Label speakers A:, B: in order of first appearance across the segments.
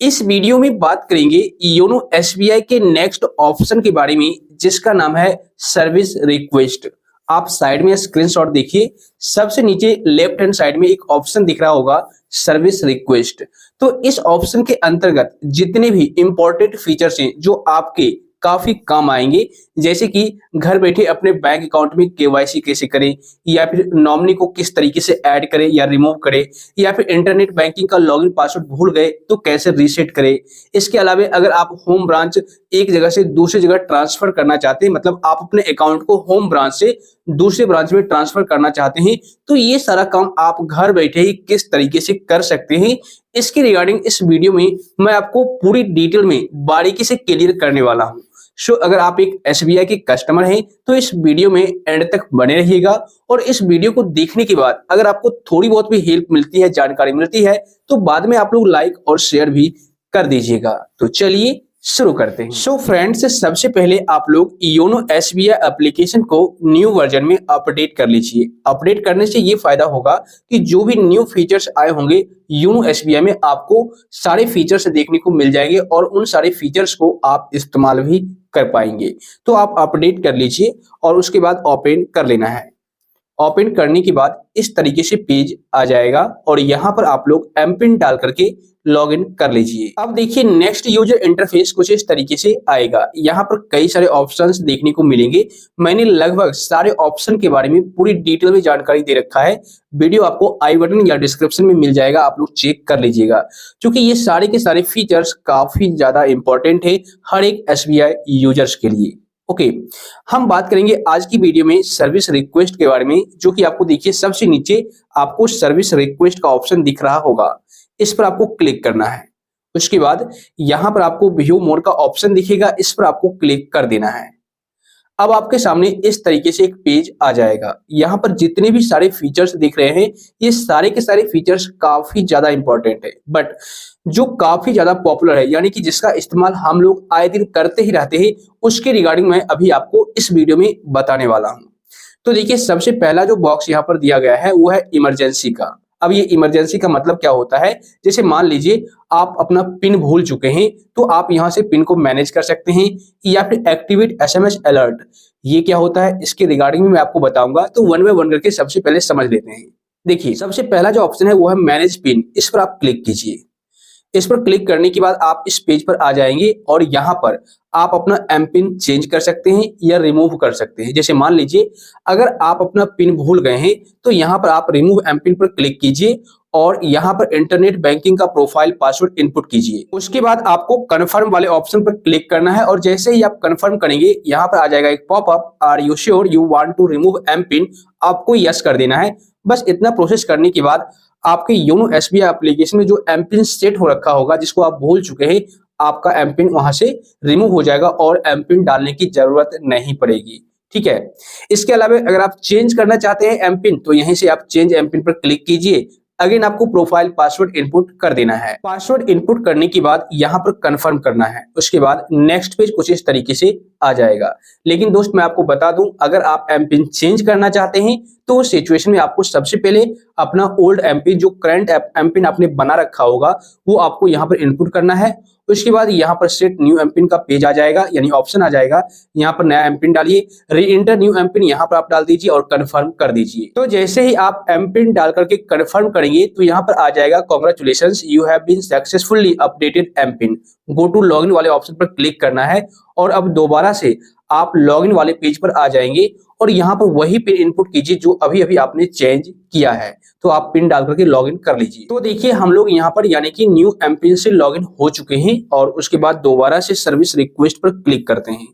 A: इस वीडियो में बात करेंगे योनो एसबीआई के नेक्स्ट ऑप्शन के बारे में, जिसका नाम है सर्विस रिक्वेस्ट। आप साइड में स्क्रीनशॉट देखिए, सबसे नीचे लेफ्ट हैंड साइड में एक ऑप्शन दिख रहा होगा सर्विस रिक्वेस्ट। तो इस ऑप्शन के अंतर्गत जितने भी इंपॉर्टेंट फीचर्स हैं जो आपके काफी काम आएंगे, जैसे कि घर बैठे अपने बैंक अकाउंट में केवाईसी कैसे करें, या फिर नॉमिनी को किस तरीके से ऐड करें या रिमूव करें, या फिर इंटरनेट बैंकिंग का लॉगिन पासवर्ड भूल गए तो कैसे रीसेट करें। इसके अलावा अगर आप होम ब्रांच एक जगह से दूसरी जगह ट्रांसफर करना चाहते हैं, मतलब आप अपने अकाउंट को होम ब्रांच से दूसरे ब्रांच में ट्रांसफर करना चाहते हैं, तो ये सारा काम आप घर बैठे ही किस तरीके से कर सकते हैं, इसके रिगार्डिंग इस वीडियो में मैं आपको पूरी डिटेल में बारीकी से क्लियर करने वाला हूं। अगर आप एक एसबीआई के कस्टमर हैं तो इस वीडियो में एंड तक बने रहिएगा, और इस वीडियो को देखने के बाद अगर आपको थोड़ी बहुत भी हेल्प मिलती है, जानकारी मिलती है, तो बाद में आप लोग लाइक और शेयर भी कर दीजिएगा। तो चलिए शुरू करते हैं। फ्रेंड्स, सबसे पहले आप लोग योनो एसबीआई एप्लीकेशन को न्यू वर्जन में अपडेट कर लीजिए। अपडेट करने से ये फायदा होगा कि जो भी न्यू फीचर्स आए होंगे योनो एसबीआई में, आपको सारे फीचर्स देखने को मिल जाएंगे और उन सारे फीचर्स को आप इस्तेमाल भी कर पाएंगे। तो आप अपडेट कर लीजिए और उसके बाद ओपन कर लेना है। ओपन करने के बाद इस तरीके से पेज आ जाएगा और यहाँ पर आप लोग एमपिन डाल करके लॉगिन कर लीजिए। अब देखिए नेक्स्ट यूजर इंटरफेस कुछ इस तरीके से आएगा। यहाँ पर कई सारे ऑप्शंस देखने को मिलेंगे। मैंने लगभग सारे ऑप्शन के बारे में पूरी डिटेल में जानकारी दे रखा है। वीडियो आपको आई बटन या डिस्क्रिप्शन में मिल जाएगा, आप लोग चेक कर लीजिएगा, क्योंकि ये सारे के सारे फीचर्स काफी ज्यादा इंपॉर्टेंट है हर एक एसबीआई यूजर्स के लिए। ओके, हम बात करेंगे आज की वीडियो में सर्विस रिक्वेस्ट के बारे में, जो कि आपको देखिए सबसे नीचे आपको सर्विस रिक्वेस्ट का ऑप्शन दिख रहा होगा। इस पर आपको क्लिक करना है। उसके बाद यहाँ पर आपको व्यू मोर का ऑप्शन दिखेगा, इस पर आपको क्लिक कर देना है। अब आपके सामने इस तरीके से एक पेज आ जाएगा। यहाँ पर जितने भी सारे फीचर्स दिख रहे हैं, ये सारे के सारे फीचर्स काफी ज्यादा इंपॉर्टेंट है, बट जो काफी ज्यादा पॉपुलर है, यानी कि जिसका इस्तेमाल हम लोग आए दिन करते ही रहते हैं, उसके रिगार्डिंग मैं अभी आपको इस वीडियो में बताने वाला हूँ। तो देखिए सबसे पहला जो बॉक्स यहाँ पर दिया गया है वो है इमरजेंसी का। अब ये इमरजेंसी का मतलब क्या होता है, जैसे मान लीजिए आप अपना पिन भूल चुके हैं, तो आप यहां से पिन को मैनेज कर सकते हैं, या फिर एक्टिवेट एसएमएस अलर्ट। ये क्या होता है इसके रिगार्डिंग में मैं आपको बताऊंगा, तो वन बाय वन करके सबसे पहले समझ लेते हैं। देखिए सबसे पहला जो ऑप्शन है वो है मैनेज पिन, इस पर आप क्लिक कीजिए। इस पर क्लिक करने के बाद आप इस पेज पर आ जाएंगे और यहाँ पर आप अपना एम पिन चेंज कर सकते हैं या रिमूव कर सकते हैं। जैसे मान लीजिए अगर आप अपना पिन भूल गए हैं, तो यहाँ पर आप रिमूव एम पिन पर क्लिक कीजिए और यहाँ पर इंटरनेट बैंकिंग का प्रोफाइल पासवर्ड इनपुट कीजिए। उसके बाद आपको कंफर्म वाले ऑप्शन पर क्लिक करना है, और जैसे ही आप कंफर्म करेंगे यहाँ पर आ जाएगा एक popup, are you sure you want to remove M PIN. आपको यस कर देना है। बस इतना प्रोसेस करने के बाद आपके योनो एसबीआई एप्लीकेशन में जो एम पिन सेट हो रखा होगा, जिसको आप भूल चुके हैं, आपका एम पिन वहां से रिमूव हो जाएगा और एम पिन डालने की जरूरत नहीं पड़ेगी। ठीक है। इसके अलावा अगर आप चेंज करना चाहते हैं एम पिन, तो यहीं से आप चेंज एम पिन पर क्लिक कीजिए। अगेन आपको प्रोफाइल पासवर्ड इनपुट कर देना है। पासवर्ड इनपुट करने के बाद यहाँ पर कंफर्म करना है। उसके बाद नेक्स्ट पेज कुछ इस तरीके से आ जाएगा। लेकिन दोस्त मैं आपको बता दूं, अगर आप एम पिन चेंज करना चाहते हैं तो उस सिचुएशन में आपको सबसे पहले अपना ओल्ड एम पिन, जो करंट एम पिन आपने बना रखा होगा, वो आपको यहाँ पर इनपुट करना है। उसके बाद यहाँ पर सेट न्यू एम पिन का पेज आ जाएगा, यानी ऑप्शन आ जाएगा। यहाँ पर नया एम पिन डालिए, री इंटर न्यू एम पिन यहाँ पर आप डाल दीजिए और कंफर्म कर दीजिए। तो जैसे ही आप एम पिन डाल करके कंफर्म करेंगे, तो यहाँ पर आ जाएगा congratulations you have been successfully updated M PIN. Go to login वाले ऑप्शन पर क्लिक करना है और अब दोबारा से आप लॉगिन वाले पेज पर आ जाएंगे और यहाँ पर वही पिन इनपुट कीजिए जो अभी अभी आपने चेंज किया है। तो आप पिन डाल करके लॉगिन कर लीजिए। तो देखिए हम लोग यहाँ पर यानी कि न्यू एम पिन से लॉगिन हो चुके हैं, और उसके बाद दोबारा से सर्विस रिक्वेस्ट पर क्लिक करते हैं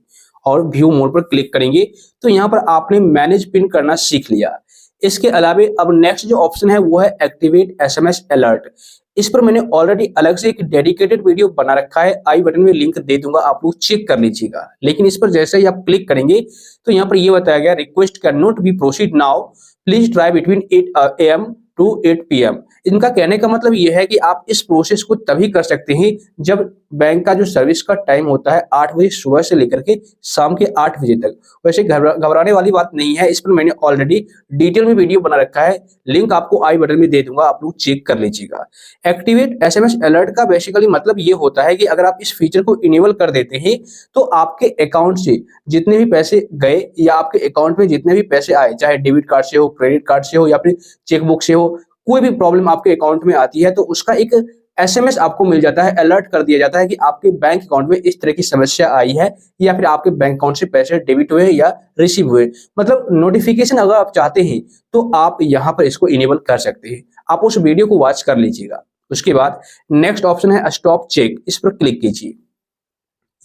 A: और व्यू मोड पर क्लिक करेंगे, तो यहाँ पर आपने मैनेज पिन करना सीख लिया। इसके अलावा अब नेक्स्ट जो ऑप्शन है वो है एक्टिवेट एसएमएस अलर्ट। इस पर मैंने ऑलरेडी अलग से एक डेडिकेटेड वीडियो बना रखा है, आई बटन में लिंक दे दूंगा, आप लोग चेक कर लीजिएगा। लेकिन इस पर जैसे ही आप क्लिक करेंगे तो यहाँ पर ये बताया गया request can not be proceed now, please try between 8 AM to 8 PM। इनका कहने का मतलब ये है कि आप इस प्रोसेस को तभी कर सकते हैं जब बैंक का जो सर्विस का टाइम होता है 8 बजे सुबह से लेकर के शाम के 8 बजे तक। वैसे घबराने वाली बात नहीं है, इस पर मैंने ऑलरेडी डिटेल में वीडियो बना रखा है, लिंक आपको आई बटन में दे दूंगा, आप लोग चेक कर लीजिएगा। एक्टिवेट एसएमएस अलर्ट का बेसिकली मतलब ये होता है कि अगर आप इस फीचर को इनेबल कर देते हैं तो आपके अकाउंट से जितने भी पैसे गए या आपके अकाउंट में जितने भी पैसे आए, चाहे डेबिट कार्ड से हो, क्रेडिट कार्ड से हो या फिर चेकबुक से हो, कोई भी प्रॉब्लम आपके अकाउंट में आती है तो उसका एक एसएमएस आपको मिल जाता है, अलर्ट कर दिया जाता है कि आपके बैंक अकाउंट में इस तरह की समस्या आई है या फिर आपके बैंक अकाउंट से पैसे डेबिट हुए या रिसीव हुए। मतलब नोटिफिकेशन अगर आप चाहते हैं तो आप यहां पर इसको इनेबल कर सकते हैं। आप उस वीडियो को वॉच कर लीजिएगा। उसके बाद नेक्स्ट ऑप्शन है स्टॉप चेक, इस पर क्लिक कीजिए।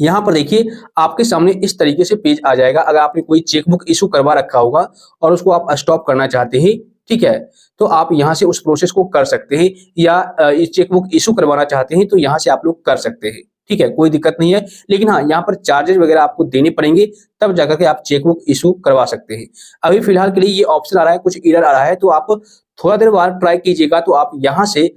A: यहाँ पर देखिए आपके सामने इस तरीके से पेज आ जाएगा। अगर आपने कोई चेकबुक इशू करवा रखा होगा और उसको आप स्टॉप करना चाहते हैं, ठीक है, तो आप यहाँ से उस प्रोसेस को कर सकते हैं, या इस चेकबुक इशू करवाना चाहते हैं तो यहाँ से आप लोग कर सकते हैं, ठीक है, कोई दिक्कत नहीं है। लेकिन हाँ, यहाँ पर चार्जेस वगैरह आपको देने पड़ेंगे, तब जाकर के आप चेकबुक इशू करवा सकते हैं। अभी फिलहाल के लिए ये ऑप्शन आ रहा है, कुछ एरर आ रहा है, तो आप थोड़ा देर बाद ट्राई कीजिएगा तो आप यहाँ से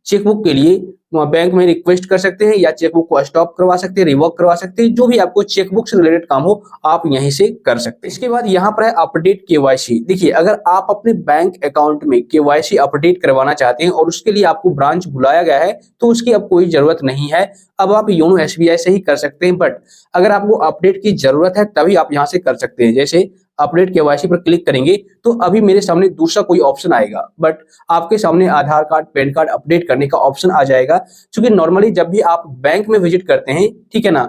A: चेकबुक के लिए बैंक में रिक्वेस्ट कर सकते हैं या चेकबुक को स्टॉप करवा सकते हैं, रिवोक करवा सकते हैं, जो भी आपको चेकबुक से रिलेटेड काम हो आप यहीं से कर सकते हैं। इसके बाद यहाँ पर है अपडेट केवाईसी। देखिए अगर आप अपने बैंक अकाउंट में केवाईसी अपडेट करवाना चाहते हैं और उसके लिए आपको ब्रांच बुलाया गया है तो उसकी अब कोई जरूरत नहीं है, अब आप योनो एसबीआई से ही कर सकते हैं। बट अगर आपको अपडेट की जरूरत है तभी आप यहाँ से कर सकते हैं। जैसे अपडेट केवाईसी पर क्लिक करेंगे तो अभी मेरे सामने दूसरा कोई ऑप्शन आएगा, बट आपके सामने आधार कार्ड, पैन कार्ड अपडेट करने का ऑप्शन आ जाएगा। क्योंकि नॉर्मली जब भी आप बैंक में विजिट करते हैं, ठीक है ना,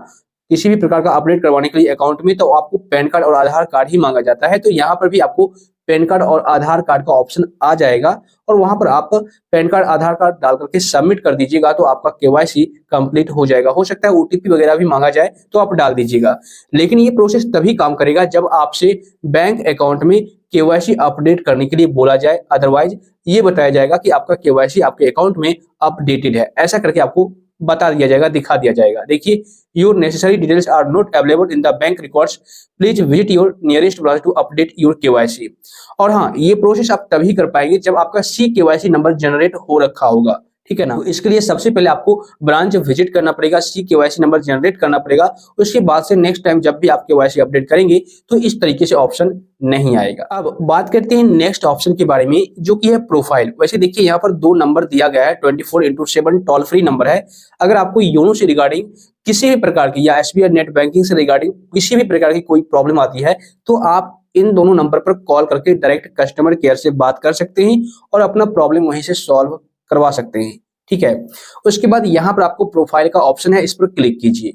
A: किसी भी प्रकार का अपडेट करवाने के लिए अकाउंट में, तो आपको पैन कार्ड और आधार कार्ड ही मांगा जाता है। तो यहाँ पर भी आपको पैन कार्ड और आधार कार्ड का ऑप्शन आ जाएगा और वहां पर आप पैन कार्ड, आधार कार्ड डाल करके सबमिट कर दीजिएगा तो आपका केवाईसी कंप्लीट हो जाएगा। हो सकता है ओटीपी वगैरह भी मांगा जाए तो आप डाल दीजिएगा, लेकिन ये प्रोसेस तभी काम करेगा जब आपसे बैंक अकाउंट में केवाईसी अपडेट करने के लिए बोला जाए। अदरवाइज ये बताया जाएगा कि आपका केवाईसी आपके अकाउंट में अपडेटेड है, ऐसा करके आपको बता दिया जाएगा, दिखा दिया जाएगा। देखिए, your necessary details are not available in the bank records, please visit your nearest branch to update your KYC. और हाँ, ये प्रोसेस आप तभी कर पाएंगे जब आपका सी केवाईसी नंबर जनरेट हो रखा होगा, ठीक है ना। तो इसके लिए सबसे पहले आपको ब्रांच विजिट करना पड़ेगा, सी केवाईसी नंबर जनरेट करना पड़ेगा। उसके बाद से नेक्स्ट टाइम जब भी आप केवाईसी अपडेट करेंगे तो इस तरीके से ऑप्शन नहीं आएगा। अब बात करते हैं नेक्स्ट ऑप्शन के बारे में, जो कि है प्रोफाइल। वैसे देखिए यहाँ पर 2 नंबर दिया गया है, 24/7 टोल फ्री नंबर है। अगर आपको योनो से रिगार्डिंग किसी भी प्रकार की या एसबीआई नेट बैंकिंग से रिगार्डिंग किसी भी प्रकार की कोई प्रॉब्लम आती है तो आप इन दोनों नंबर पर कॉल करके डायरेक्ट कस्टमर केयर से बात कर सकते हैं और अपना प्रॉब्लम वहीं से सॉल्व करवा सकते हैं, ठीक है। उसके बाद यहाँ पर आपको प्रोफाइल का ऑप्शन है, इस पर क्लिक कीजिए।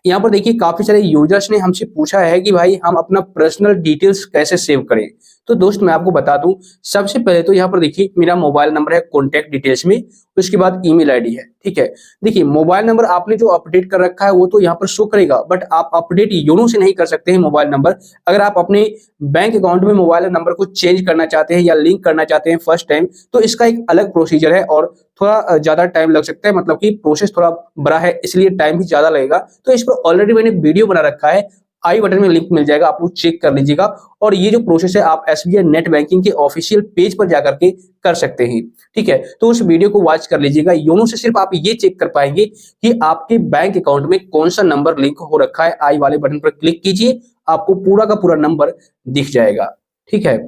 A: यहाँ पर देखिए काफी सारे यूजर्स ने हमसे पूछा है कि भाई हम अपना पर्सनल डिटेल्स कैसे सेव करें। तो दोस्त मैं आपको बता दूं, सबसे पहले तो यहाँ पर देखिए मेरा मोबाइल नंबर है कॉन्टैक्ट डिटेल्स में, उसके बाद ईमेल आईडी है, ठीक है। देखिए मोबाइल नंबर आपने जो अपडेट कर रखा है वो तो यहाँ पर शो करेगा, बट आप अपडेट योनो से नहीं कर सकते हैं मोबाइल नंबर। अगर आप अपने बैंक अकाउंट में मोबाइल नंबर को चेंज करना चाहते हैं या लिंक करना चाहते हैं फर्स्ट टाइम, तो इसका एक अलग प्रोसीजर है और थोड़ा ज्यादा टाइम लग सकता है, मतलब कि प्रोसेस थोड़ा बड़ा है, इसलिए टाइम भी ज्यादा लगेगा। तो इस पर ऑलरेडी मैंने वीडियो बना रखा है, आई बटन में लिंक मिल जाएगा, आप लोग चेक कर लीजिएगा। और ये जो प्रोसेस है आप एसबीआई नेट बैंकिंग के ऑफिशियल पेज पर जाकर के कर सकते हैं, ठीक है। तो उस वीडियो को वॉच कर लीजिएगा। योनो से सिर्फ आप ये चेक कर पाएंगे कि आपके बैंक अकाउंट में कौन सा नंबर लिंक हो रखा है। आई वाले बटन पर क्लिक कीजिए, आपको पूरा का पूरा नंबर दिख जाएगा, ठीक है।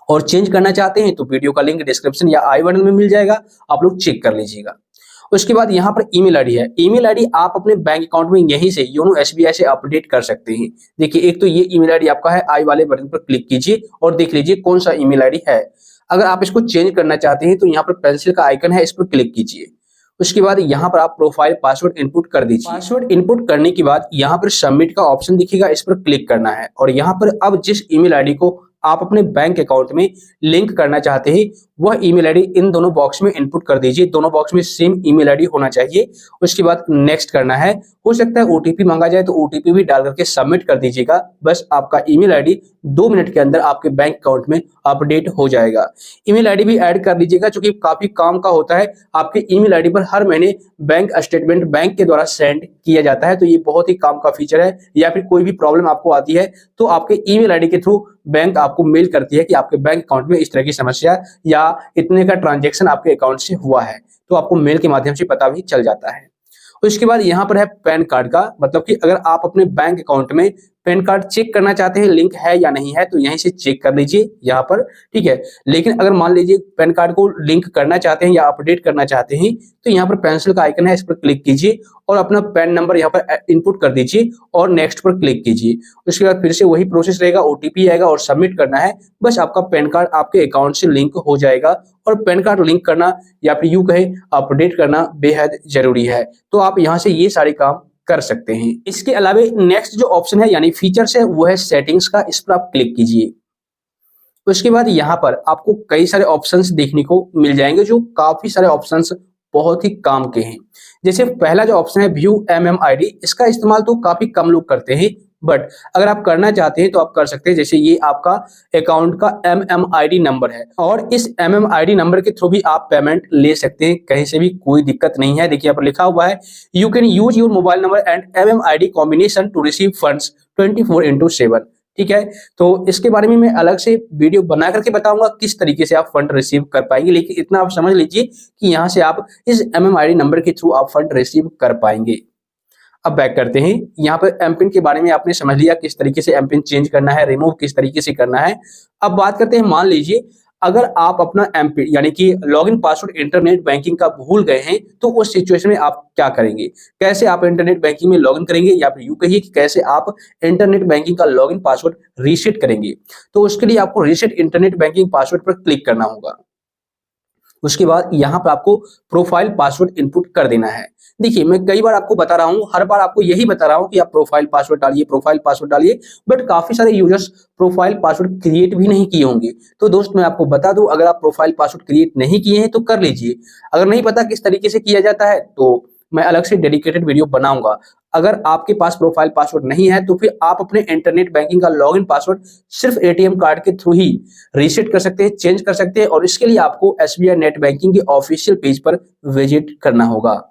A: और चेंज करना चाहते हैं तो वीडियो का लिंक डिस्क्रिप्शन या आई बटन में मिल जाएगा, आप लोग चेक कर लीजिएगा। उसके बाद यहाँ पर ईमेल आईडी है। ईमेल आईडी आप अपने बैंक अकाउंट में यहीं से योनो एसबीआई से अपडेट कर सकते हैं। देखिए एक तो ये ईमेल आईडी आपका है, आई वाले बटन पर क्लिक कीजिए और देख लीजिए कौन सा ईमेल आईडी है। अगर आप इसको चेंज करना चाहते हैं तो यहाँ पर पेंसिल का आइकन है, इस पर क्लिक कीजिए। उसके बाद यहाँ पर आप प्रोफाइल पासवर्ड इनपुट कर दीजिए। पासवर्ड इनपुट करने के बाद यहाँ पर सबमिट का ऑप्शन दिखेगा, इस पर क्लिक करना है। और यहाँ पर अब जिस ईमेल आईडी को आप अपने बैंक अकाउंट में लिंक करना चाहते हैं वह ईमेल आईडी इन दोनों बॉक्स में इनपुट कर दीजिए। दोनों बॉक्स में सेम ईमेल आईडी होना चाहिए। उसके बाद नेक्स्ट करना है। हो सकता है ओटीपी मांगा जाए तो ओटीपी भी डाल करके सबमिट कर दीजिएगा। बस आपका ईमेल आईडी 2 मिनट के अंदर आपके बैंक अकाउंट में अपडेट हो जाएगा। ईमेल आईडी भी ऐड कर लीजिएगा, क्योंकि काफी काम का होता है। आपके ईमेल आईडी पर हर महीने बैंक स्टेटमेंट बैंक के द्वारा सेंड किया जाता है, तो ये बहुत ही काम का फीचर है। या फिर कोई भी प्रॉब्लम आपको आती है तो आपके ईमेल आईडी के थ्रू बैंक आपको मेल करती है कि आपके बैंक अकाउंट में इस तरह की समस्या या इतने का ट्रांजैक्शन आपके अकाउंट से हुआ है, तो आपको मेल के माध्यम से पता भी चल जाता है। उसके बाद यहाँ पर है पैन कार्ड का, मतलब कि अगर आप अपने बैंक अकाउंट में पैन कार्ड चेक करना चाहते हैं लिंक है या नहीं है, तो यहीं से चेक कर लीजिए यहाँ पर, ठीक है। लेकिन अगर मान लीजिए पैन कार्ड को लिंक करना चाहते हैं या अपडेट करना चाहते हैं, तो यहाँ पर पेंसिल का आइकन है, इस पर क्लिक कीजिए और अपना पैन नंबर यहाँ पर इनपुट कर दीजिए और नेक्स्ट पर क्लिक कीजिए। उसके बाद फिर से वही प्रोसेस रहेगा, ओटीपी आएगा और सबमिट करना है। बस आपका पैन कार्ड आपके अकाउंट से लिंक हो जाएगा। और पैन कार्ड लिंक करना या फिर यूं कहें अपडेट करना बेहद जरूरी है। तो आप यहाँ से ये सारे काम कर सकते हैं। इसके अलावा नेक्स्ट जो ऑप्शन है यानी फीचर्स है वो है सेटिंग्स का, इस पर आप क्लिक कीजिए। उसके बाद यहाँ पर आपको कई सारे ऑप्शंस देखने को मिल जाएंगे, जो काफी सारे ऑप्शंस बहुत ही काम के हैं। जैसे पहला जो ऑप्शन है व्यू एमएमआईडी, इसका इस्तेमाल तो काफी कम लोग करते हैं, बट अगर आप करना चाहते हैं तो आप कर सकते हैं। जैसे ये आपका अकाउंट का एमएमआईडी नंबर है और इस एमएमआईडी नंबर के थ्रू भी आप पेमेंट ले सकते हैं कहीं से भी, कोई दिक्कत नहीं है। देखिए यहाँ पर लिखा हुआ है you can use your mobile number and MMID combination to receive funds 24/7, ठीक है। तो इसके बारे में मैं अलग से वीडियो बना करके बताऊंगा किस तरीके से आप फंड रिसीव कर पाएंगे, लेकिन इतना आप समझ लीजिए कि यहाँ से आप इस एमएमआईडी नंबर के थ्रू आप फंड रिसीव कर पाएंगे। अब बैक करते हैं। यहाँ पर एमपिन के बारे में आपने समझ लिया किस तरीके से एमपिन चेंज करना है, रिमूव किस तरीके से करना है। अब बात करते हैं, मान लीजिए अगर आप अपना एमपिन यानी कि लॉगिन पासवर्ड इंटरनेट बैंकिंग का भूल गए हैं, तो उस सिचुएशन में आप क्या करेंगे, कैसे आप इंटरनेट बैंकिंग में लॉगिन करेंगे, या फिर यूं कहिए कि कैसे आप इंटरनेट बैंकिंग का लॉगिन पासवर्ड रीसेट करेंगे। तो उसके लिए आपको रीसेट इंटरनेट बैंकिंग पासवर्ड पर क्लिक करना होगा। उसके बाद यहाँ पर आपको प्रोफाइल पासवर्ड इनपुट कर देना है। देखिए मैं कई बार आपको बता रहा हूँ, हर बार आपको यही बता रहा हूँ कि आप प्रोफाइल पासवर्ड डालिए, प्रोफाइल पासवर्ड डालिए, बट काफी सारे यूजर्स प्रोफाइल पासवर्ड क्रिएट भी नहीं किए होंगे। तो दोस्त मैं आपको बता दूं, अगर आप प्रोफाइल पासवर्ड क्रिएट नहीं किए हैं तो कर लीजिए। अगर नहीं पता किस तरीके से किया जाता है तो मैं अलग से डेडिकेटेड वीडियो बनाऊंगा। अगर आपके पास प्रोफाइल पासवर्ड नहीं है तो फिर आप अपने इंटरनेट बैंकिंग का लॉगिन पासवर्ड सिर्फ एटीएम कार्ड के थ्रू ही रीसेट कर सकते हैं, चेंज कर सकते हैं, और इसके लिए आपको एसबीआई नेट बैंकिंग के ऑफिशियल पेज पर विजिट करना होगा।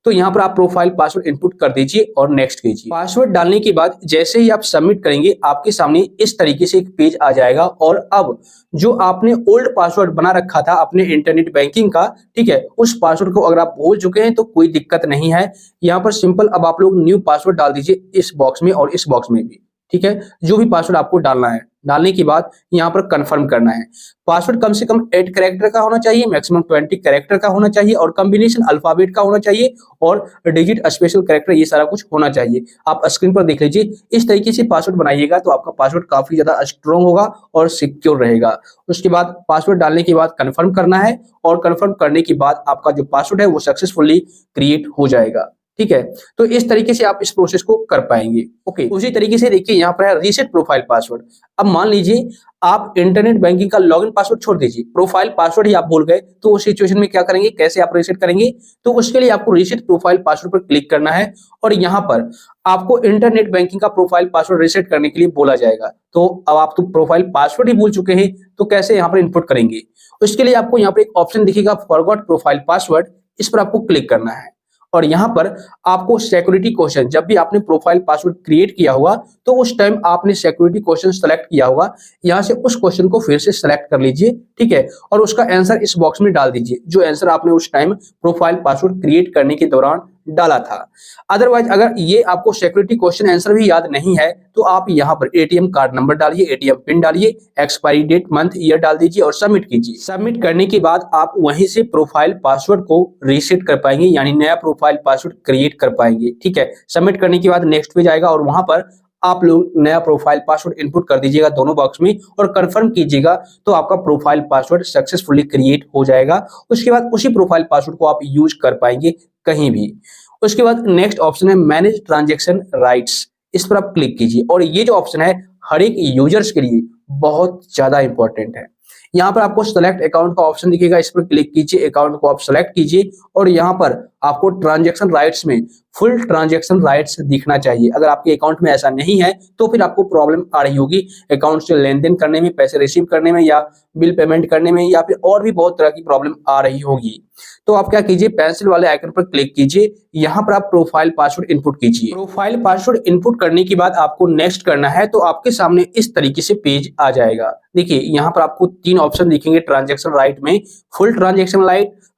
A: तो यहाँ पर आप प्रोफाइल पासवर्ड इनपुट कर दीजिए और नेक्स्ट कीजिए। पासवर्ड डालने के बाद जैसे ही आप सबमिट करेंगे आपके सामने इस तरीके से एक पेज आ जाएगा। और अब जो आपने ओल्ड पासवर्ड बना रखा था अपने इंटरनेट बैंकिंग का, ठीक है, उस पासवर्ड को अगर आप भूल चुके हैं तो कोई दिक्कत नहीं है। यहाँ पर सिंपल अब आप लोग न्यू पासवर्ड डाल दीजिए इस बॉक्स में और इस बॉक्स में भी, ठीक है, जो भी पासवर्ड आपको डालना है। डालने के बाद यहाँ पर कंफर्म करना है। पासवर्ड कम से कम 8 कैरेक्टर का होना चाहिए, मैक्सिमम 20 कैरेक्टर का होना चाहिए, और कॉम्बिनेशन अल्फाबेट का होना चाहिए, और डिजिट स्पेशल कैरेक्टर, ये सारा कुछ होना चाहिए। आप स्क्रीन पर देख लीजिए, इस तरीके से पासवर्ड बनाइएगा तो आपका पासवर्ड काफी ज्यादा स्ट्रॉन्ग होगा और सिक्योर रहेगा। उसके बाद पासवर्ड डालने के बाद कंफर्म करना है, और कंफर्म करने के बाद आपका जो पासवर्ड है वो सक्सेसफुली क्रिएट हो जाएगा, ठीक है। तो इस तरीके से आप इस प्रोसेस को कर पाएंगे। ओके, उसी तरीके से देखिए यहाँ पर है रीसेट प्रोफाइल पासवर्ड। अब मान लीजिए आप इंटरनेट बैंकिंग का लॉगिन पासवर्ड छोड़ दीजिए, प्रोफाइल पासवर्ड ही आप भूल गए, तो उस सिचुएशन में क्या करेंगे, कैसे आप रीसेट करेंगे। तो उसके लिए आपको रीसेट प्रोफाइल पासवर्ड पर क्लिक करना है और यहाँ पर आपको इंटरनेट बैंकिंग का प्रोफाइल पासवर्ड रीसेट करने के लिए बोला जाएगा। तो अब आप तो प्रोफाइल पासवर्ड ही भूल चुके हैं, तो कैसे यहाँ पर इनपुट करेंगे। उसके लिए आपको यहाँ पर एक ऑप्शन दिखेगा फॉरगॉट प्रोफाइल पासवर्ड, इस पर आपको क्लिक करना है। और यहाँ पर आपको सिक्योरिटी क्वेश्चन, जब भी आपने प्रोफाइल पासवर्ड क्रिएट किया होगा तो उस टाइम आपने सिक्योरिटी क्वेश्चन सेलेक्ट किया होगा, यहाँ से उस क्वेश्चन को फिर से सेलेक्ट कर लीजिए, ठीक है, और उसका आंसर इस बॉक्स में डाल दीजिए, जो आंसर आपने उस टाइम प्रोफाइल पासवर्ड क्रिएट करने के दौरान डाला था। अदरवाइज अगर ये आपको सिक्योरिटी क्वेश्चन आंसर भी याद नहीं है तो आप यहाँ पर एटीएम कार्ड नंबर डालिए, एटीएम पिन डालिए, एक्सपायरी डेट, मंथ, ईयर डाल दीजिए और सबमिट कीजिए। सबमिट करने के बाद आप वहीं से प्रोफाइल पासवर्ड को रीसेट कर पाएंगे, यानी नया प्रोफाइल पासवर्ड क्रिएट कर पाएंगे, ठीक है। सबमिट करने के बाद नेक्स्ट पेज आएगा और वहां पर आप लोग नया प्रोफाइल पासवर्ड इनपुट कर दीजिएगा दोनों बॉक्स में और कंफर्म कीजिएगा, तो आपका प्रोफाइल पासवर्ड सक्सेसफुली क्रिएट हो जाएगा। उसके बाद उसी प्रोफाइल पासवर्ड को आप यूज कर पाएंगे कहीं भी। उसके बाद नेक्स्ट ऑप्शन है मैनेज ट्रांजैक्शन राइट्स, इस पर आप क्लिक कीजिए। और ये जो ऑप्शन है हर एक यूजर्स के लिए बहुत ज्यादा इंपॉर्टेंट है। यहाँ पर आपको सेलेक्ट अकाउंट का ऑप्शन दिखेगा, इस पर क्लिक कीजिए, अकाउंट को आप सेलेक्ट कीजिए और यहाँ पर आपको ट्रांजैक्शन राइट्स में फुल ट्रांजैक्शन राइट्स दिखना चाहिए। अगर आपके अकाउंट में ऐसा नहीं है तो फिर आपको प्रॉब्लम आ रही होगी अकाउंट से लेन देन करने में, पैसे रिसीव करने में, या बिल पेमेंट करने में, या फिर और भी बहुत तरह की प्रॉब्लम आ रही होगी। तो आप क्या कीजिए, पेंसिल वाले आइकन पर क्लिक कीजिए, यहाँ पर आप प्रोफाइल पासवर्ड इनपुट कीजिए। प्रोफाइल पासवर्ड इनपुट करने के बाद आपको नेक्स्ट करना है, तो आपके सामने इस तरीके से पेज आ जाएगा। देखिए यहाँ पर आपको 3 ऑप्शन दिखेंगे ट्रांजैक्शन राइट में, फुल ट्रांजैक्शन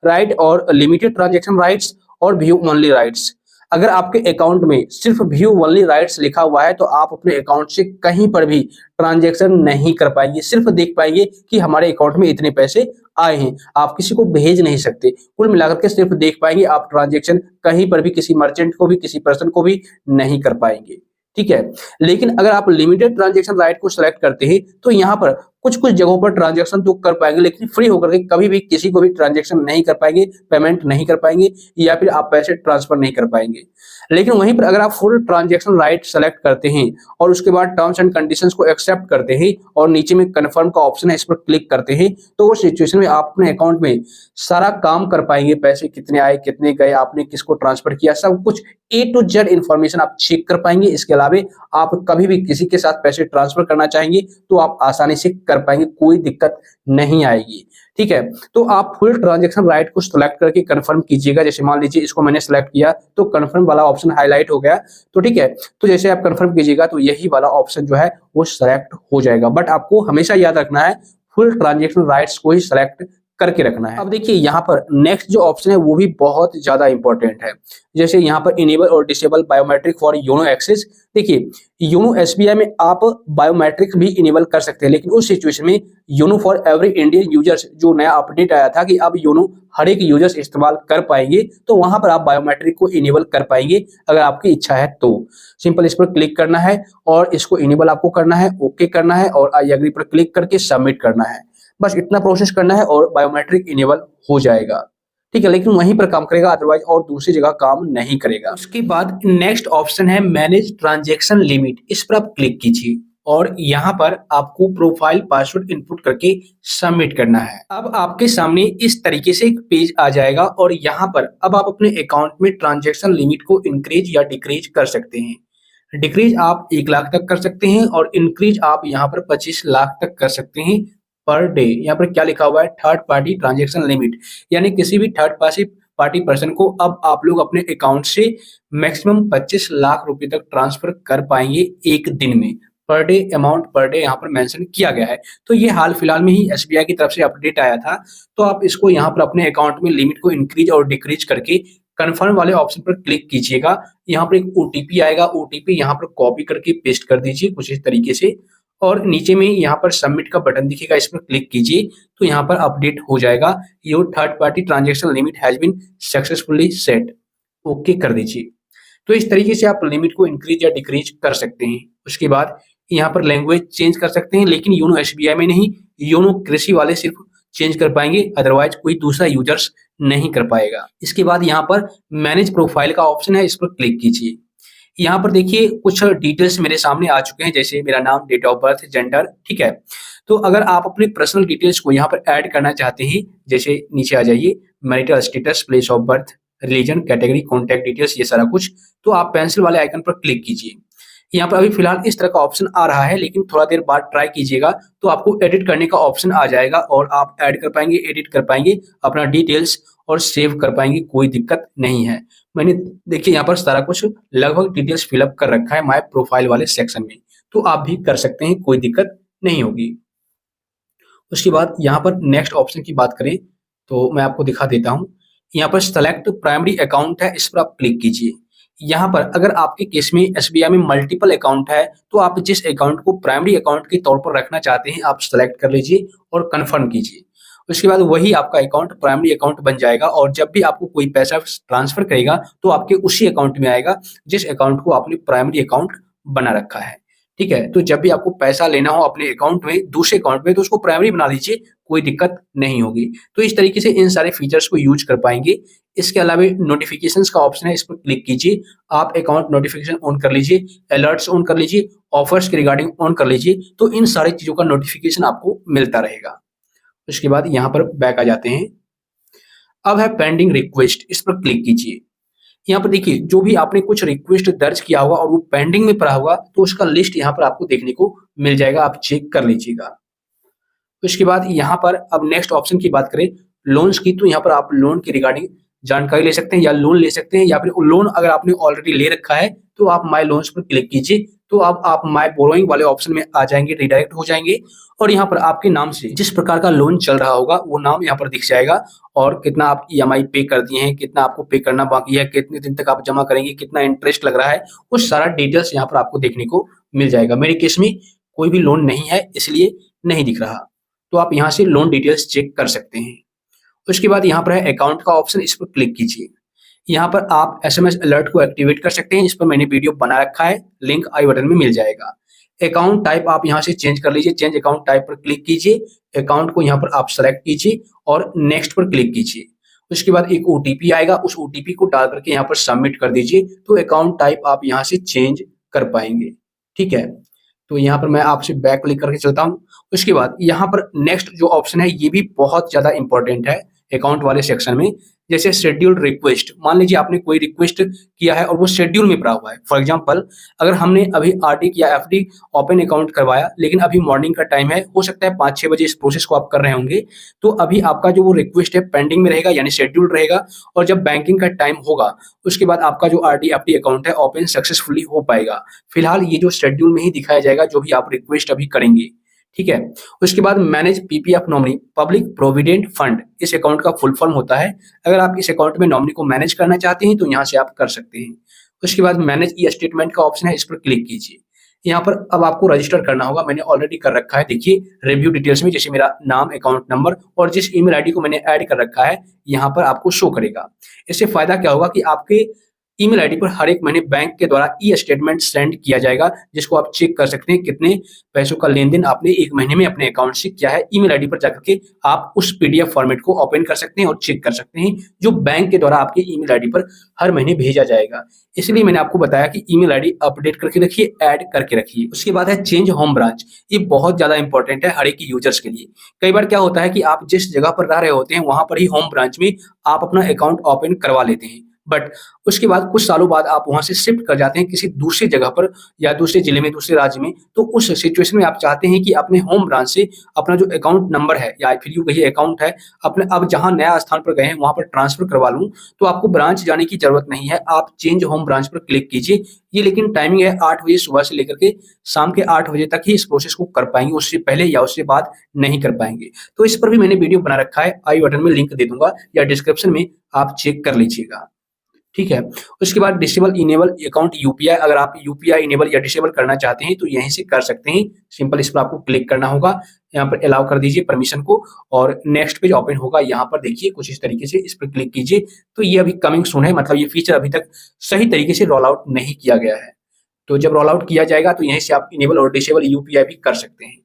A: राइट और लिमिटेड ट्रांजैक्शन राइट्स और व्यू ओनली राइट्स। अगर आपके अकाउंट में सिर्फ व्यू ओनली राइट्स लिखा हुआ है तो आप अपने अकाउंट से कहीं पर भी ट्रांजैक्शन नहीं कर पाएंगे, सिर्फ देख पाएंगे कि हमारे अकाउंट में इतने पैसे आए हैं, आप किसी को भेज नहीं सकते। कुल मिलाकर के सिर्फ देख पाएंगे आप, ट्रांजैक्शन कहीं पर भी किसी मर्चेंट को भी, किसी पर्सन को भी नहीं कर पाएंगे। ठीक है, लेकिन अगर आप लिमिटेड ट्रांजैक्शन राइट को सिलेक्ट करते हैं तो यहाँ पर कुछ कुछ जगहों पर ट्रांजैक्शन तो कर पाएंगे, लेकिन फ्री होकर के कभी भी किसी को भी ट्रांजैक्शन नहीं कर पाएंगे, पेमेंट नहीं कर पाएंगे, या फिर आप पैसे ट्रांसफर नहीं कर पाएंगे। लेकिन वहीं पर अगर आप फुल ट्रांजैक्शन राइट सेलेक्ट करते हैं और उसके बाद टर्म्स एंड कंडीशंस को एक्सेप्ट करते हैं और नीचे में कन्फर्म का ऑप्शन है, इस पर क्लिक करते हैं, तो वो सिचुएशन में आप अपने अकाउंट में सारा काम कर पाएंगे। पैसे कितने आए, कितने गए, आपने किसको ट्रांसफर किया, सब कुछ A to Z इन्फॉर्मेशन आप चेक कर पाएंगे। इसके अलावा आप कभी भी किसी के साथ पैसे ट्रांसफर करना चाहेंगे तो आप आसानी से कर पाएंगे, कोई दिक्कत नहीं आएगी। ठीक है, तो आप फुल ट्रांजैक्शन राइट को सिलेक्ट करके कंफर्म कीजिएगा। जैसे मान लीजिए इसको मैंने सेलेक्ट किया तो कंफर्म वाला ऑप्शन हाईलाइट हो गया, तो ठीक है, तो जैसे आप कंफर्म कीजिएगा तो यही वाला ऑप्शन जो है वो सेलेक्ट हो जाएगा। बट आपको हमेशा याद रखना है फुल ट्रांजैक्शन राइट्स को ही सेलेक्ट करके रखना है। अब देखिए यहाँ पर नेक्स्ट जो ऑप्शन है वो भी बहुत ज्यादा इंपॉर्टेंट है। जैसे यहाँ पर इनेबल और disable biometric for YONO access. देखिए योनो एसबीआई में आप बायोमेट्रिक भी इनेबल कर सकते हैं, लेकिन उस सिचुएशन में YONO for every Indian users जो नया अपडेट आया था कि अब योनो हर एक यूजर्स इस्तेमाल कर पाएंगे, तो वहां पर आप बायोमेट्रिक को इनेबल कर पाएंगे अगर आपकी इच्छा है तो। सिंपल इस पर क्लिक करना है और इसको इनेबल आपको करना है, ओके करना है और आई एग्री पर क्लिक करके सबमिट करना है। बस इतना प्रोसेस करना है और बायोमेट्रिक इनेबल हो जाएगा। ठीक है, लेकिन वहीं पर काम करेगा, अदरवाइज और दूसरी जगह काम नहीं करेगा। उसके बाद नेक्स्ट ऑप्शन है मैनेज ट्रांजैक्शन लिमिट, इस पर आप क्लिक कीजिए और यहाँ पर आपको प्रोफाइल पासवर्ड इनपुट करके सबमिट करना है। अब आपके सामने इस तरीके से एक पेज आ जाएगा और यहाँ पर अब आप अपने अकाउंट में ट्रांजैक्शन लिमिट को इंक्रीज या डिक्रीज कर सकते हैं। डिक्रीज आप 1 लाख तक कर सकते हैं और इंक्रीज आप यहाँ पर 25 लाख तक कर सकते हैं पर डे। यहाँ पर क्या लिखा हुआ है, थर्ड पार्टी ट्रांजैक्शन लिमिट, यानी किसी भी थर्ड पार्टी पर्सन को अब आप लोग अपने अकाउंट से मैक्सिमम 25 लाख रुपए तक ट्रांसफर कर पाएंगे एक दिन में। Per day amount per day यहाँ पर मेंशन किया गया है। तो ये हाल फिलहाल में ही एसबीआई की तरफ से अपडेट आया था, तो आप इसको यहाँ पर अपने अकाउंट में लिमिट को इंक्रीज और डिक्रीज करके कन्फर्म वाले ऑप्शन पर क्लिक कीजिएगा। यहाँ पर एक ओटीपी आएगा, ओटीपी यहाँ पर कॉपी करके पेस्ट कर दीजिए कुछ इस तरीके से, और नीचे में यहाँ पर सबमिट का बटन दिखेगा, इस पर क्लिक कीजिए तो यहाँ पर अपडेट हो जाएगा, your third party transaction limit has been successfully set, okay कर दीजिए। तो इस तरीके से आप लिमिट को इंक्रीज या डिक्रीज कर सकते हैं। उसके बाद यहाँ पर लैंग्वेज चेंज कर सकते हैं, लेकिन योनो एसबीआई में नहीं, योनो कृषि वाले सिर्फ चेंज कर पाएंगे, अदरवाइज कोई दूसरा यूजर्स नहीं कर पाएगा। इसके बाद यहाँ पर मैनेज प्रोफाइल का ऑप्शन है, इस पर क्लिक कीजिए। यहाँ पर देखिए कुछ डिटेल्स मेरे सामने आ चुके हैं, जैसे मेरा नाम, डेट ऑफ बर्थ, जेंडर। ठीक है, तो अगर आप अपने पर्सनल डिटेल्स को यहाँ पर ऐड करना चाहते हैं, जैसे नीचे आ जाइए, marital status, place of birth, religion, category, contact details, ये सारा कुछ, तो आप पेंसिल वाले आइकन पर क्लिक कीजिए। यहाँ पर अभी फिलहाल इस तरह का ऑप्शन आ रहा है, लेकिन थोड़ा देर बाद ट्राई कीजिएगा तो आपको एडिट करने का ऑप्शन आ जाएगा और आप ऐड कर पाएंगे, एडिट कर पाएंगे अपना डिटेल्स और सेव कर पाएंगे, कोई दिक्कत नहीं है। मैंने देखिए यहाँ पर सारा कुछ लगभग डिटेल्स फिलअप कर रखा है माय प्रोफाइल वाले सेक्शन में, तो आप भी कर सकते हैं, कोई दिक्कत नहीं होगी। उसके बाद यहाँ पर नेक्स्ट ऑप्शन की बात करें तो मैं आपको दिखा देता हूँ। यहाँ पर सेलेक्ट प्राइमरी अकाउंट है, इस पर आप क्लिक कीजिए। यहाँ पर अगर आपके केस में एसबीआई में मल्टीपल अकाउंट है तो आप जिस अकाउंट को प्राइमरी अकाउंट के तौर पर रखना चाहते हैं आप सेलेक्ट कर लीजिए और कंफर्म कीजिए। उसके बाद वही आपका अकाउंट प्राइमरी अकाउंट बन जाएगा और जब भी आपको कोई पैसा ट्रांसफर करेगा तो आपके उसी अकाउंट में आएगा जिस अकाउंट को आपने प्राइमरी अकाउंट बना रखा है। ठीक है, तो जब भी आपको पैसा लेना हो अपने अकाउंट में दूसरे अकाउंट में तो उसको प्राइमरी बना लीजिए, कोई दिक्कत नहीं होगी। तो इस तरीके से इन सारे फीचर्स को यूज कर पाएंगे। इसके अलावा नोटिफिकेशंस का ऑप्शन है, इस पर क्लिक कीजिए, आप अकाउंट नोटिफिकेशन ऑन कर लीजिए, अलर्ट्स ऑन कर लीजिए, ऑफर्स के रिगार्डिंग ऑन कर लीजिए, तो इन सारी चीजों का नोटिफिकेशन आपको मिलता रहेगा। उसके बाद यहाँ पर बैक आ जाते हैं। अब है पेंडिंग रिक्वेस्ट, इस पर क्लिक कीजिए। यहाँ पर देखिए जो भी आपने कुछ रिक्वेस्ट दर्ज किया होगा और वो पेंडिंग में पड़ा होगा तो उसका लिस्ट यहाँ पर आपको देखने को मिल जाएगा, आप चेक कर लीजिएगा। उसके बाद यहाँ पर अब नेक्स्ट ऑप्शन की बात करें लोन्स की, तो यहाँ पर आप लोन की रिगार्डिंग जानकारी ले सकते हैं या लोन ले सकते हैं, या फिर लोन अगर आपने ऑलरेडी ले रखा है तो आप माय लोन्स पर क्लिक कीजिए, तो अब आप माय बोरोइंग वाले ऑप्शन में आ जाएंगे, रिडायरेक्ट हो जाएंगे और यहाँ पर आपके नाम से जिस प्रकार का लोन चल रहा होगा वो नाम यहाँ पर दिख जाएगा और कितना आप ईएमआई पे कर दिए हैं, कितना आपको पे करना बाकी है, कितने दिन तक आप जमा करेंगे, कितना इंटरेस्ट लग रहा है, वो सारा डिटेल्स यहाँ पर आपको देखने को मिल जाएगा। मेरे केस में कोई भी लोन नहीं है इसलिए नहीं दिख रहा, तो आप यहाँ से लोन डिटेल्स चेक कर सकते हैं। उसके बाद यहाँ पर है अकाउंट का ऑप्शन, इस पर क्लिक कीजिए। यहाँ पर आप एसएमएस अलर्ट को एक्टिवेट कर सकते हैं, इस पर मैंने वीडियो बना रखा है, लिंक आई बटन में मिल जाएगा। अकाउंट टाइप आप यहाँ से चेंज कर लीजिए, चेंज अकाउंट टाइप पर क्लिक कीजिए, अकाउंट को यहाँ पर आप सेलेक्ट कीजिए और नेक्स्ट पर क्लिक कीजिए। उसके बाद एक ओटीपी आएगा, उस ओटीपी को डाल करके यहाँ पर सबमिट कर दीजिए, तो अकाउंट टाइप आप यहाँ से चेंज कर पाएंगे। ठीक है, तो यहाँ पर मैं आपसे बैक क्लिक करके चलता हूँ। उसके बाद यहाँ पर नेक्स्ट जो ऑप्शन है ये भी बहुत ज्यादा इंपॉर्टेंट है अकाउंट वाले सेक्शन में। जैसे शेड्यूल्ड रिक्वेस्ट, मान लीजिए आपने कोई रिक्वेस्ट किया है और वो शेड्यूल में पड़ा हुआ है। फॉर एग्जांपल अगर हमने अभी आरडी या एफडी ओपन अकाउंट करवाया लेकिन अभी मॉर्निंग का टाइम है, हो सकता है 5-6 बजे इस प्रोसेस को आप कर रहे होंगे, तो अभी आपका जो वो रिक्वेस्ट है पेंडिंग में रहेगा यानी शेड्यूल्ड रहेगा, और जब बैंकिंग का टाइम होगा उसके बाद आपका जो आरडी एफडी अकाउंट है ओपन सक्सेसफुली हो पाएगा। फिलहाल ये जो शेड्यूल में ही दिखाया जाएगा जो भी आप रिक्वेस्ट अभी करेंगे। ठीक है, उसके बाद manage PPF nominee public provident fund, इस अकाउंट का फुल फॉर्म होता है। अगर आप इस अकाउंट में नॉमिनी को मैनेज करना चाहते हैं तो यहाँ से आप कर सकते हैं। उसके बाद मैनेज ई स्टेटमेंट का ऑप्शन है, इस पर क्लिक कीजिए। यहाँ पर अब आपको रजिस्टर करना होगा, मैंने ऑलरेडी कर रखा है। देखिए रिव्यू डिटेल्स में जैसे मेरा नाम, अकाउंट नंबर और जिस ईमेल आईडी को मैंने ऐड कर रखा है यहाँ पर आपको शो करेगा। इससे फायदा क्या होगा कि आपके ईमेल आईडी पर हर एक महीने बैंक के द्वारा ई स्टेटमेंट सेंड किया जाएगा, जिसको आप चेक कर सकते हैं कितने पैसों का लेन देन आपने एक महीने में अपने अकाउंट से किया है। ईमेल आईडी पर जाकर के आप उस पीडीएफ फॉर्मेट को ओपन कर सकते हैं और चेक कर सकते हैं, जो बैंक के द्वारा आपके ईमेल आईडी पर हर महीने भेजा जाएगा। इसलिए मैंने आपको बताया कि ईमेल आईडी अपडेट करके रखिए, ऐड करके रखिए। उसके बाद है चेंज होम ब्रांच, ये बहुत ज्यादा इंपॉर्टेंट है हर एक यूजर्स के लिए। कई बार क्या होता है कि आप जिस जगह पर रह रहे होते हैं वहां पर ही होम ब्रांच में आप अपना अकाउंट ओपन करवा लेते हैं, बट उसके बाद कुछ सालों बाद आप वहां से शिफ्ट कर जाते हैं किसी दूसरी जगह पर या दूसरे जिले में, दूसरे राज्य में, तो उस सिचुएशन में आप चाहते हैं कि अपने होम ब्रांच से अपना जो अकाउंट नंबर है या फिर यूं कहिए अकाउंट है अपने अब जहां नया स्थान पर गए हैं वहां पर ट्रांसफर करवा लूं, तो आपको ब्रांच जाने की जरूरत नहीं है, आप चेंज होम ब्रांच पर क्लिक कीजिए। ये लेकिन टाइमिंग है 8 बजे सुबह से लेकर के शाम के 8 बजे तक ही इस प्रोसेस को कर पाएंगे, उससे पहले या उससे बाद नहीं कर पाएंगे। तो इस पर भी मैंने वीडियो बना रखा है, आई बटन में लिंक दे दूंगा या डिस्क्रिप्शन में आप चेक कर लीजिएगा। ठीक है, उसके बाद डिसेबल इनेबल अकाउंट यूपीआई, अगर आप यूपीआई इनेबल या डिसेबल करना चाहते हैं तो यहीं से कर सकते हैं। सिंपल इस पर आपको क्लिक करना होगा, यहाँ पर अलाउ कर दीजिए परमिशन को और नेक्स्ट पेज ओपन होगा। यहाँ पर देखिए कुछ इस तरीके से इस पर क्लिक कीजिए, तो ये अभी कमिंग सून है, मतलब ये फीचर अभी तक सही तरीके से रोल आउट नहीं किया गया है। तो जब रोल आउट किया जाएगा तो यहीं से आप इनेबल और डिसेबल यूपीआई भी कर सकते हैं।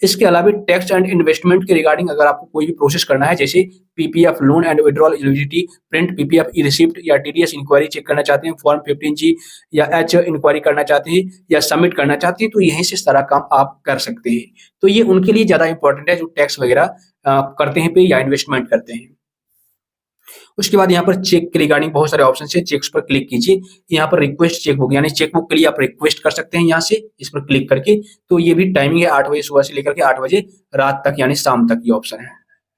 A: इसके अलावा टैक्स एंड इन्वेस्टमेंट के रिगार्डिंग अगर आपको कोई भी प्रोसेस करना है, जैसे PPF loan and withdrawal eligibility, print PPF E receipt या टीडीएस इंक्वायरी चेक करना चाहते हैं, फॉर्म 15G या एच इंक्वायरी करना चाहते हैं या सबमिट करना चाहते हैं, तो यहीं से सारा काम आप कर सकते हैं। तो ये उनके लिए ज्यादा इंपॉर्टेंट है जो टैक्स वगैरह करते हैं पे या इन्वेस्टमेंट करते हैं। उसके बाद यहाँ पर चेक के रिगार्डिंग बहुत सारे ऑप्शन है, चेक्स पर क्लिक कीजिए। यहाँ पर रिक्वेस्ट चेकबुक यानी चेकबुक के लिए आप रिक्वेस्ट कर सकते हैं यहाँ से इस पर क्लिक करके। तो ये भी टाइमिंग है 8 बजे सुबह से लेकर के 8 बजे रात तक यानी शाम तक ये ऑप्शन है।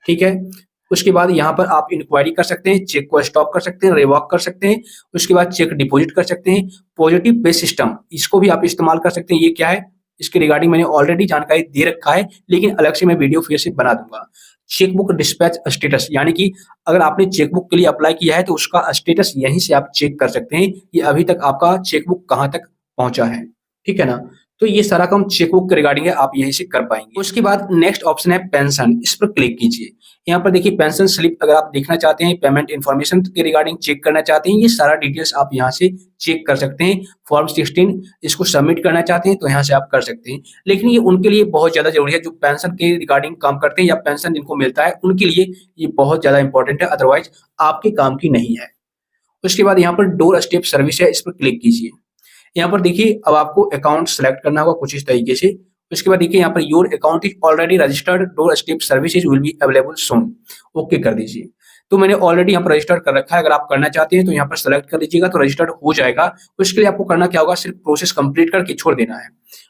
A: ठीक है, उसके बाद यहाँ पर आप इंक्वायरी कर सकते हैं, चेक को स्टॉप कर सकते हैं, रिवॉक कर सकते हैं। उसके बाद चेक डिपॉजिट कर सकते हैं। पॉजिटिव पे सिस्टम, इसको भी आप इस्तेमाल कर सकते हैं। ये क्या है इसके रिगार्डिंग मैंने ऑलरेडी जानकारी दे रखा है, लेकिन अलग से मैं वीडियो फिर से बना दूंगा। चेकबुक डिस्पैच स्टेटस, यानी कि अगर आपने चेकबुक के लिए अप्लाई किया है तो उसका स्टेटस यहीं से आप चेक कर सकते हैं कि अभी तक आपका चेकबुक कहां तक पहुंचा है। ठीक है ना, तो ये सारा काम चेकबुक के रिगार्डिंग है, आप यहीं से कर पाएंगे। उसके बाद नेक्स्ट ऑप्शन है पेंशन, इस पर क्लिक कीजिए। यहाँ पर देखिए पेंशन स्लिप अगर आप देखना चाहते हैं, पेमेंट इन्फॉर्मेशन के रिगार्डिंग चेक करना चाहते हैं, ये सारा डिटेल्स आप यहाँ से चेक कर सकते हैं। फॉर्म 16 इसको सबमिट करना चाहते हैं तो यहाँ से आप कर सकते हैं, लेकिन ये उनके लिए बहुत ज्यादा जरूरी है जो पेंशन के रिगार्डिंग काम करते हैं या पेंशन जिनको मिलता है उनके लिए ये बहुत ज्यादा इंपॉर्टेंट है, अदरवाइज आपके काम की नहीं है। उसके बाद यहाँ पर डोर स्टेप सर्विस है, इस पर क्लिक कीजिए। यहाँ पर देखिए अब आपको अकाउंट सेलेक्ट करना होगा कुछ इस तरीके से। उसके बाद देखिए यहाँ per your account is already registered, door step services will be available soon, okay कर दीजिए। तो मैंने ऑलरेडी यहाँ पर रजिस्टर कर रखा है। अगर आप करना चाहते हैं तो यहाँ पर सेलेक्ट कर लीजिएगा तो रजिस्टर्ड हो जाएगा। उसके लिए आपको करना क्या होगा, सिर्फ प्रोसेस कंप्लीट करके छोड़ देना है।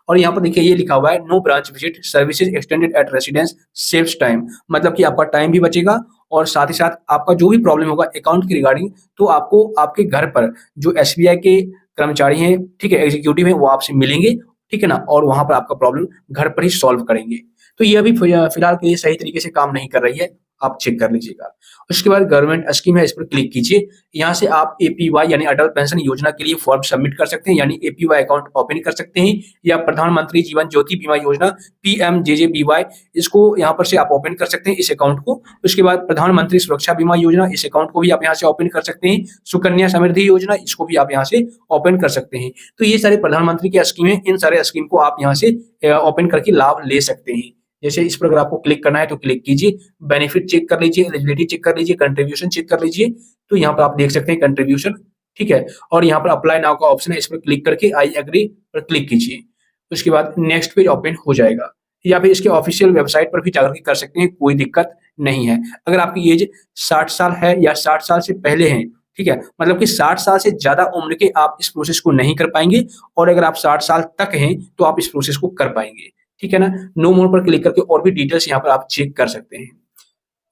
A: और यहाँ पर देखिए ये लिखा हुआ है no branch visit services extended at residence saves time, मतलब कि आपका टाइम भी बचेगा और साथ ही साथ आपका जो भी प्रॉब्लम होगा अकाउंट के रिगार्डिंग तो आपको आपके घर पर जो एसबीआई के कर्मचारी हैं, ठीक है, एग्जीक्यूटिव हैं, वो आपसे मिलेंगे, ठीक है ना, और वहां पर आपका प्रॉब्लम घर पर ही सॉल्व करेंगे। तो ये अभी फिलहाल के लिए सही तरीके से काम नहीं कर रही है, आप चेक कर लीजिएगा। उसके बाद गवर्नमेंट स्कीम है, इस पर क्लिक कीजिए। यहाँ से आप एपीवाई यानी अटल पेंशन योजना के लिए फॉर्म सबमिट कर सकते हैं, यानी एपीवाई अकाउंट ओपन कर सकते हैं, या प्रधानमंत्री जीवन ज्योति बीमा योजना पीएमजेजेबीवाई, इसको यहाँ पर से आप ओपन कर सकते हैं इस अकाउंट को। उसके बाद प्रधानमंत्री सुरक्षा बीमा योजना, इस अकाउंट को भी आप यहाँ से ओपन कर सकते हैं। सुकन्या समृद्धि योजना, इसको भी आप यहाँ से ओपन कर सकते हैं। तो ये सारे प्रधानमंत्री की स्कीम है, इन सारे स्कीम को आप यहाँ से ओपन करके लाभ ले सकते हैं। जैसे इस पर अगर आपको क्लिक करना है तो क्लिक कीजिए, बेनिफिट चेक कर लीजिए, एलिजिबिलिटी चेक कर लीजिए, कंट्रीब्यूशन चेक कर लीजिए। तो यहाँ पर आप देख सकते हैं कंट्रीब्यूशन, ठीक है, और यहाँ पर अप्लाई नाउ का ऑप्शन है, इस पर क्लिक करके आई एग्री पर क्लिक कीजिए। उसके बाद नेक्स्ट पेज ओपन हो जाएगा, या फिर इसके ऑफिशियल वेबसाइट पर भी जाकर कर सकते हैं, कोई दिक्कत नहीं है। अगर आपकी एज 60 साल है या 60 साल से पहले है, ठीक है, मतलब कि 60 साल से ज्यादा उम्र के आप इस प्रोसेस को नहीं कर पाएंगे, और अगर आप 60 साल तक हैं तो आप इस प्रोसेस को कर पाएंगे, ठीक है ना। नो मोर पर क्लिक करके और भी डिटेल्स यहाँ पर आप चेक कर सकते हैं।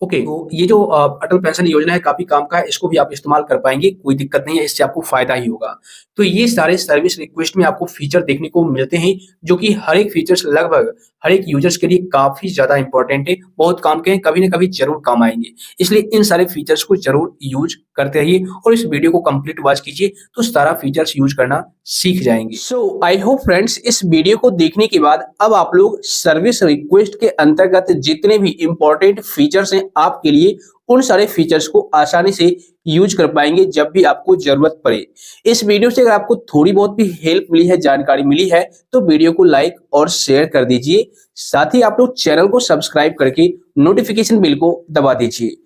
A: ओके, तो ये जो अटल पेंशन योजना है काफी काम का है, इसको भी आप इस्तेमाल कर पाएंगे, कोई दिक्कत नहीं है, इससे आपको फायदा ही होगा। तो ये सारे सर्विस रिक्वेस्ट में आपको फीचर देखने को मिलते हैं, जो कि हर एक फीचर्स लगभग हर एक यूजर्स के लिए काफी ज्यादा इंपॉर्टेंट है, बहुत काम के हैं, कभी ना कभी जरूर काम आएंगे। इसलिए इन सारे फीचर्स को जरूर यूज करते रहिए और इस वीडियो को कंप्लीट वॉच कीजिए, तो सारा फीचर्स यूज करना सीख जाएंगे। सो आई होप फ्रेंड्स, इस वीडियो को देखने के बाद अब आप लोग सर्विस रिक्वेस्ट के अंतर्गत जितने भी इंपॉर्टेंट फीचर्स हैं आपके लिए, उन सारे फीचर्स को आसानी से यूज कर पाएंगे जब भी आपको जरूरत पड़े। इस वीडियो से अगर आपको थोड़ी बहुत भी हेल्प मिली है, जानकारी मिली है, तो वीडियो को लाइक और शेयर कर दीजिए। साथ ही आप लोग चैनल को सब्सक्राइब करके नोटिफिकेशन बिल को दबा दीजिए।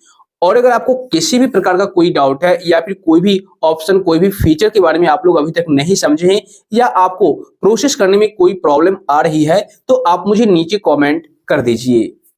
A: और अगर आपको किसी भी प्रकार का कोई डाउट है या फिर कोई भी ऑप्शन, कोई भी फीचर के बारे में आप लोग अभी तक नहीं समझे हैं, या आपको प्रोसेस करने में कोई प्रॉब्लम आ रही है, तो आप मुझे नीचे कमेंट कर दीजिए।